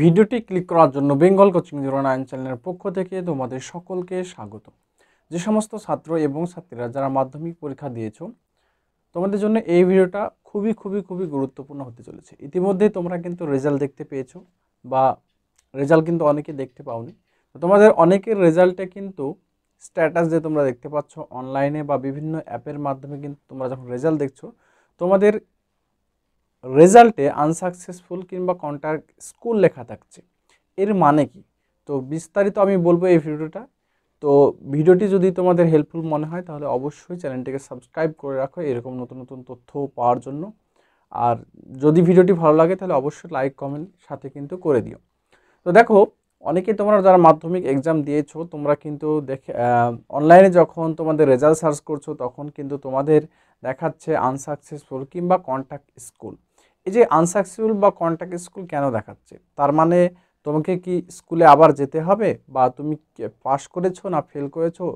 ভিডিওটি ক্লিক করার জন্য বেঙ্গল কোচিং 09 চ্যানেলের পক্ষ থেকে তোমাদের সকলকে স্বাগত। যে সমস্ত ছাত্র এবং ছাত্রীরা যারা মাধ্যমিক পরীক্ষা দিয়েছো, তোমাদের জন্য এই ভিডিওটা খুবই গুরুত্বপূর্ণ হতে চলেছে। ইতিমধ্যে তোমরা কিন্তু রেজাল্ট দেখতে পেয়েছো বা রেজাল্ট কিন্তু অনেকে দেখতে পাওনি। তো তোমাদের অনেকের রেজাল্টে কিন্তু স্ট্যাটাস যে তোমরা দেখতে পাচ্ছ অনলাইনে বা বিভিন্ন অ্যাপের মাধ্যমে, কিন্তু তোমরা যখন রেজাল্ট দেখছো তোমাদের রেজাল্টে আনসাকসেসফুল কিংবা কন্ট্যাক্ট স্কুল লেখা থাকছে। এর মানে কি? তো বিস্তারিত আমি বলবো এই ভিডিওটা। তো ভিডিওটি যদি তোমাদের হেল্পফুল মনে হয় তাহলে অবশ্যই চ্যানেলটিকে সাবস্ক্রাইব করে রাখো এরকম নতুন নতুন তথ্য পাওয়ার জন্য। আর যদি ভিডিওটি ভালো লাগে তাহলে অবশ্যই লাইক কমেন্ট সাথে কিন্তু করে দিও। তো দেখো, অনেকে তোমরা যারা মাধ্যমিক এক্সাম দিয়েছো তোমরা কিন্তু দেখে অনলাইনে যখন তোমাদের রেজাল্ট সার্চ করছো তখন কিন্তু তোমাদের দেখাচ্ছে আনসাকসেসফুল কিংবা কন্ট্যাক্ট স্কুল। এই যে আনসাকসেসফুল বা কন্ট্যাক্ট স্কুল কেন দেখাচ্ছে? তার মানে তোমাকে কি স্কুলে আবার যেতে হবে, বা তুমি পাস করেছো না ফেল করেছো?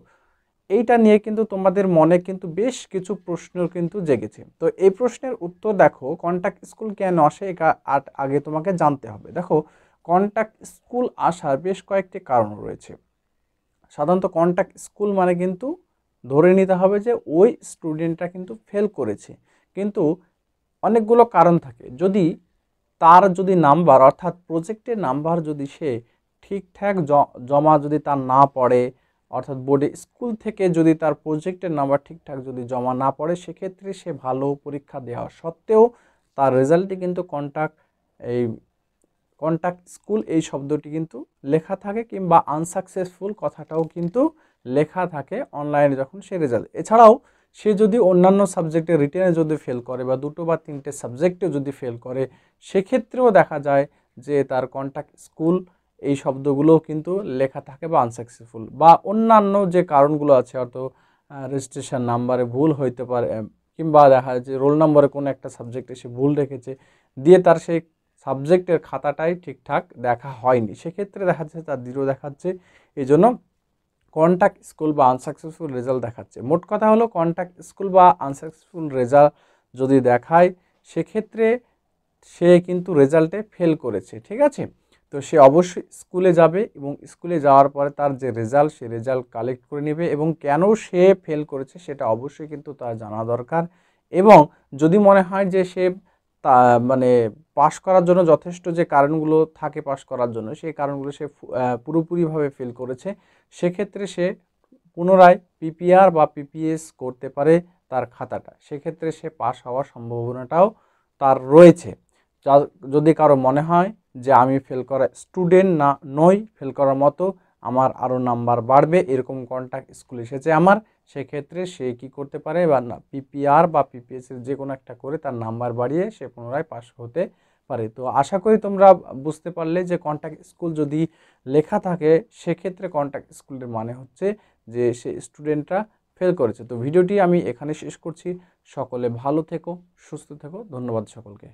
এইটা নিয়ে কিন্তু তোমাদের মনে কিন্তু বেশ কিছু প্রশ্ন কিন্তু জেগেছে। তো এই প্রশ্নের উত্তর দেখো, কন্ট্যাক্ট স্কুল কেন আসে এটা আগে তোমাকে জানতে হবে। দেখো, কন্ট্যাক্ট স্কুল আসার বেশ কয়েকটি কারণ রয়েছে। সাধারণত কন্ট্যাক্ট স্কুল মানে কিন্তু ধরে নিতে হবে যে ওই স্টুডেন্টটা কিন্তু ফেল করেছে, কিন্তু অনেকগুলো কারণ থাকে। তার যদি নাম্বার অর্থাৎ প্রজেক্টের নাম্বার যদি সে ঠিকঠাক জমা যদি তার না পড়ে, অর্থাৎ বোর্ডে স্কুল থেকে যদি তার প্রজেক্টের নাম্বার ঠিকঠাক যদি জমা না পড়ে, সেক্ষেত্রে সে ভালো পরীক্ষা দেওয়া সত্ত্বেও তার রেজাল্টে কিন্তু কন্ট্যাক্ট স্কুল এই শব্দটি কিন্তু লেখা থাকে, কিংবা আনসাকসেসফুল কথাটাও কিন্তু লেখা থাকে অনলাইনে যখন সে রেজাল্ট। এছাড়াও সে যদি অন্যান্য সাবজেক্টে রিটেনে যদি ফেল করে বা দুটো বা তিনটে সাবজেক্টে যদি ফেল করে, সেক্ষেত্রেও দেখা যায় যে তার কন্ট্যাক্ট স্কুল এই শব্দগুলোও কিন্তু লেখা থাকে বা আনসাকসেসফুল। বা অন্যান্য যে কারণগুলো আছে, হয়তো রেজিস্ট্রেশন নাম্বারে ভুল হইতে পারে, কিংবা দেখা যায় যে রোল নম্বরে কোনো একটা সাবজেক্টে সে ভুল রেখেছে, দিয়ে তার সেই সাবজেক্টের খাতাটাই ঠিকঠাক দেখা হয়নি, সেক্ষেত্রে দেখা যাচ্ছে তার জিরো দেখাচ্ছে। এই জন্য কন্ট্যাক্ট স্কুল বা আনসাকসেসফুল রেজাল্ট দেখাচ্ছে। মোট কথা হলো, কন্ট্যাক্ট স্কুল বা আনসাকসেসফুল রেজাল্ট যদি দেখায় সেক্ষেত্রে সে কিন্তু রেজাল্টে ফেল করেছে, ঠিক আছে? তো সে অবশ্যই স্কুলে যাবে এবং স্কুলে যাওয়ার পরে তার যে রেজাল্ট, সে রেজাল্ট কালেক্ট করে নেবে এবং কেন সে ফেল করেছে সেটা অবশ্যই কিন্তু তার জানা দরকার। এবং যদি মনে হয় যে সে তা মানে পাশ করার জন্য যথেষ্ট যে কারণগুলো থাকে পাশ করার জন্য, সেই কারণগুলো সে পুরোপুরিভাবে ফেল করেছে, সেক্ষেত্রে সে পুনরায় পিপিআর বা পিপিএস করতে পারে তার খাতাটা। সেক্ষেত্রে সে পাশ হওয়ার সম্ভাবনাটাও তার রয়েছে। যদি কারো মনে হয় যে আমি ফেল করা স্টুডেন্ট না নই, ফেল করার মতো, আমার আরও নাম্বার বাড়বে, এরকম কন্ট্যাক্ট স্কুল এসেছে আমার, সেক্ষেত্রে সে কি করতে পারে, বা না পিপিআর বা পিপিএস এর যে কোনো একটা করে তার নাম্বার বাড়িয়ে সে পুনরায় পাশ হতে পারে। তো আশা করি তোমরা বুঝতে পারলে যে কন্ট্যাক্ট স্কুল যদি লেখা থাকে সেক্ষেত্রে কন্ট্যাক্ট স্কুলের মানে হচ্ছে যে সে স্টুডেন্টরা ফেল করেছে। তো ভিডিওটি আমি এখানে শেষ করছি। সকলে ভালো থেকো, সুস্থ থেকো। ধন্যবাদ সকলকে।